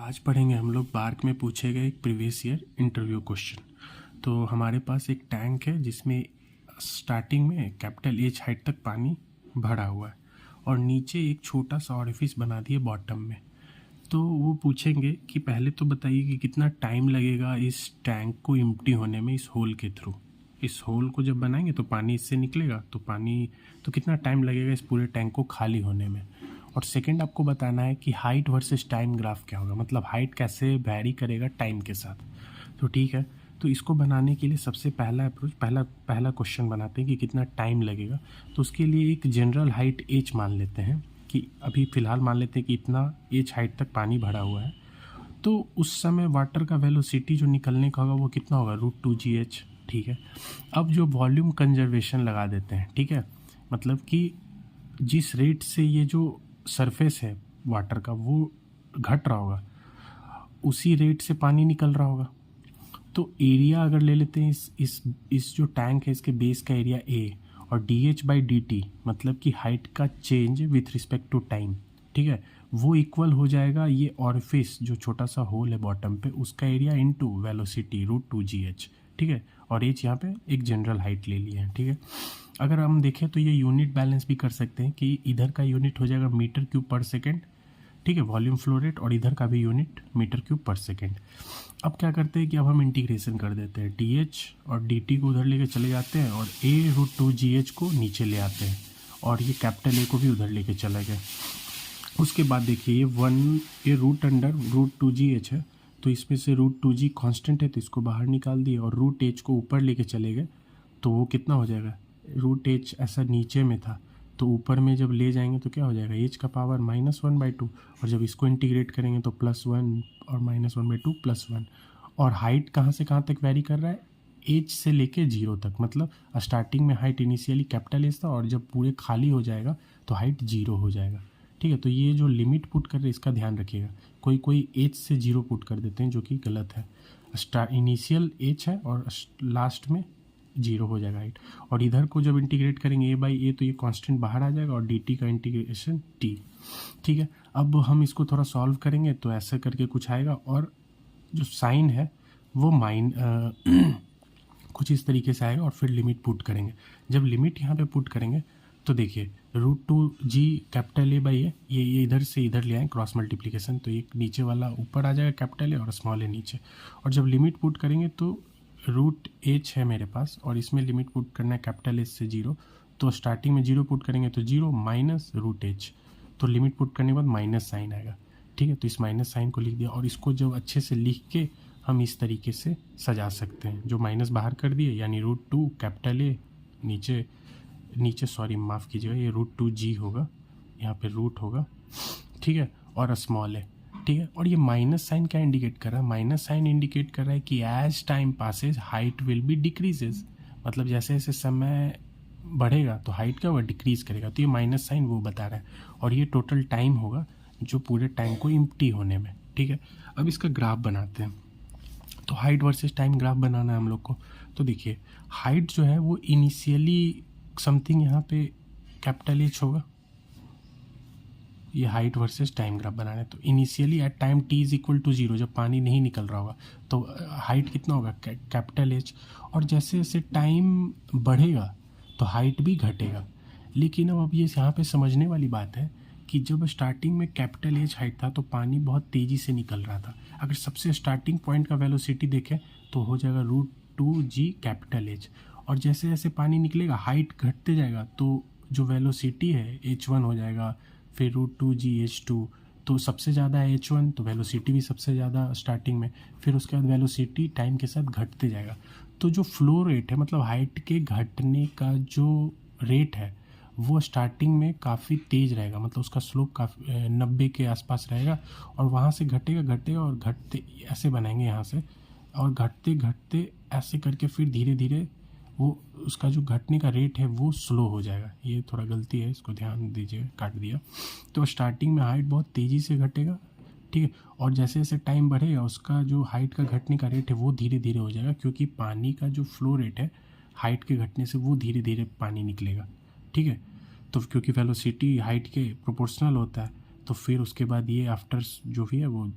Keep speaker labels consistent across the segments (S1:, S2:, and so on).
S1: आज पढ़ेंगे हम लोग बार्क में पूछे गए एक प्रीवियस ईयर इंटरव्यू क्वेश्चन। तो हमारे पास एक टैंक है जिसमें स्टार्टिंग में कैपिटल एच हाइट तक पानी भरा हुआ है और नीचे एक छोटा सा ऑरिफिस बना दिए बॉटम में। तो वो पूछेंगे कि पहले तो बताइए कि कितना टाइम लगेगा इस टैंक को एम्प्टी होने में, इस होल के थ्रू। इस होल को जब बनाएंगे तो पानी इससे निकलेगा, तो कितना टाइम लगेगा इस पूरे टैंक को खाली होने में। और सेकंड आपको बताना है कि हाइट वर्सेस टाइम ग्राफ क्या होगा, मतलब हाइट कैसे वैरी करेगा टाइम के साथ। तो ठीक है, तो इसको बनाने के लिए सबसे पहला अप्रोच पहला क्वेश्चन बनाते हैं कि कितना टाइम लगेगा। तो उसके लिए एक जनरल हाइट एच मान लेते हैं कि अभी फ़िलहाल मान लेते हैं कि इतना एच हाइट तक पानी भरा हुआ है। तो उस समय वाटर का वेलोसिटी जो निकलने का होगा वो कितना होगा, √2gh। ठीक है, अब जो वॉल्यूम कंजर्वेशन लगा देते हैं, ठीक है, मतलब कि जिस रेट से ये जो सरफेस है वाटर का वो घट रहा होगा उसी रेट से पानी निकल रहा होगा। तो एरिया अगर ले लेते हैं इस जो टैंक है इसके बेस का एरिया ए, और dh/dt मतलब कि हाइट का change with respect to time, ठीक है, वो इक्वल हो जाएगा ये ऑरिफिस जो छोटा सा होल है बॉटम पे उसका एरिया इनटू वेलोसिटी √2gh। ठीक है, और एच यहाँ पे एक जनरल हाइट ले लिया है। ठीक है, अगर हम देखें तो ये यूनिट बैलेंस भी कर सकते हैं कि इधर का यूनिट हो जाएगा मीटर क्यूब पर सेकेंड, ठीक है, वॉल्यूम फ्लो रेट, और इधर का भी यूनिट मीटर क्यूब पर सेकेंड। अब क्या करते हैं कि अब हम इंटीग्रेशन कर देते हैं, डी और डी को उधर लेके चले जाते हैं और a√2gh को नीचे ले आते हैं और ये कैपिटल ए को भी उधर लेके चले गए। उसके बाद देखिए ये रूट अंडर √2gh है, तो इसमें से √2g कांस्टेंट है तो इसको बाहर निकाल दिए और √h को ऊपर लेके चले गए। तो वो कितना हो जाएगा, √h ऐसा नीचे में था तो ऊपर में जब ले जाएंगे तो क्या हो जाएगा, h का पावर -1/2, और जब इसको इंटीग्रेट करेंगे तो +1 और -1/2 +1। और हाइट कहाँ से कहाँ तक वैरी कर रहा है, h से लेके 0 तक, मतलब स्टार्टिंग में हाइट इनिशियली कैपिटल एच था और जब पूरे खाली हो जाएगा तो हाइट 0 हो जाएगा। ठीक है, तो ये जो लिमिट पुट कर रहे हैं इसका ध्यान रखिएगा, कोई h से 0 पुट कर देते हैं जो कि गलत है। इनिशियल h है और लास्ट में 0 हो जाएगा हाइट। और इधर को जब इंटीग्रेट करेंगे a/a तो ये कांस्टेंट बाहर आ जाएगा और dt का इंटीग्रेशन t। ठीक है, अब हम इसको थोड़ा सॉल्व करेंगे तो ऐसे करके कुछ आएगा और जो साइन है वो कुछ इस तरीके से आएगा और फिर लिमिट पुट करेंगे। जब लिमिट यहाँ पे पुट करेंगे तो देखिए √2g कैपिटल A/A, ये इधर से इधर ले आए क्रॉस मल्टीप्लिकेशन, तो ये नीचे वाला ऊपर आ जाएगा कैपिटल ए और स्मॉल ए नीचे। और जब लिमिट पुट करेंगे तो √h है मेरे पास और इसमें लिमिट पुट करना है कैपिटल एच से 0, तो स्टार्टिंग में 0 पुट करेंगे तो 0 माइनस √h, तो लिमिट पुट करने के बाद माइनस साइन आएगा। ठीक है, तो इस माइनस साइन को लिख दिया और इसको जब अच्छे से लिख के हम इस तरीके से सजा सकते हैं, जो माइनस बाहर कर दिए यानी √2 कैपिटल ए नीचे सॉरी माफ़ कीजिएगा, ये √2g होगा, यहाँ पे रूट होगा, ठीक है, और स्मॉल है। ठीक है, और ये माइनस साइन क्या इंडिकेट कर रहा है, माइनस साइन इंडिकेट कर रहा है कि as time passes height will be decreases, मतलब जैसे जैसे समय बढ़ेगा तो हाइट क्या होगा, डिक्रीज करेगा। तो ये माइनस साइन वो बता रहा है और ये टोटल टाइम होगा जो पूरे टैंक को एम्प्टी होने में। ठीक है, अब इसका ग्राफ बनाते हैं, तो हाइट वर्सेस टाइम ग्राफ बनाना है हम लोग को। तो देखिए हाइट जो है वो इनिशियली समथिंग यहाँ पे कैपिटल एच होगा, ये हाइट वर्सेस टाइम ग्राफ बनाना है। तो इनिशियली एट टाइम t = 0 जब पानी नहीं निकल रहा होगा तो हाइट कितना होगा, कैपिटल एच, और जैसे जैसे टाइम बढ़ेगा तो हाइट भी घटेगा। लेकिन अब ये यहाँ पे समझने वाली बात है कि जब स्टार्टिंग में कैपिटल एच हाइट था तो पानी बहुत तेज़ी से निकल रहा था। अगर सबसे स्टार्टिंग पॉइंट का वेलोसिटी देखें तो हो जाएगा √2g कैपिटल एच, और जैसे जैसे पानी निकलेगा हाइट घटते जाएगा तो जो वेलोसिटी है h1 हो जाएगा, फिर √2g h2, तो सबसे ज़्यादा है h1 तो वेलोसिटी भी सबसे ज़्यादा स्टार्टिंग में, फिर उसके बाद वेलोसिटी टाइम के साथ घटते जाएगा। तो जो फ्लो रेट है मतलब हाइट के घटने का जो रेट है वो स्टार्टिंग में काफ़ी तेज़ रहेगा, मतलब उसका स्लोप काफ़ी 90 के आसपास रहेगा, और वहाँ से घटेगा और घटते ऐसे बनाएंगे यहाँ से, और घटते घटते ऐसे करके फिर धीरे धीरे वो उसका जो घटने का रेट है वो स्लो हो जाएगा। ये थोड़ा गलती है, इसको ध्यान दीजिए, काट दिया। तो स्टार्टिंग में हाइट बहुत तेज़ी से घटेगा, ठीक है, और जैसे जैसे टाइम बढ़ेगा उसका जो हाइट का घटने का रेट है वो धीरे धीरे हो जाएगा, क्योंकि पानी का जो फ्लो रेट है हाइट के घटने से वो धीरे धीरे पानी निकलेगा। ठीक है, तो क्योंकि वेलोसिटी हाइट के प्रोपोर्शनल होता है तो फिर उसके बाद ये आफ्टर जो भी है वो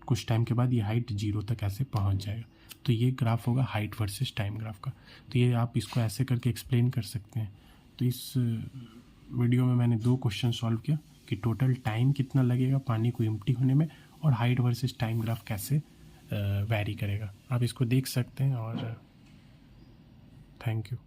S1: कुछ टाइम के बाद ये हाइट 0 तक ऐसे पहुंच जाएगा। तो ये ग्राफ होगा हाइट वर्सेस टाइम ग्राफ का। तो ये आप इसको ऐसे करके एक्सप्लेन कर सकते हैं। तो इस वीडियो में मैंने 2 क्वेश्चन सॉल्व किया कि टोटल टाइम कितना लगेगा पानी को एम्प्टी होने में, और हाइट वर्सेस टाइम ग्राफ कैसे वैरी करेगा। आप इसको देख सकते हैं और थैंक यू।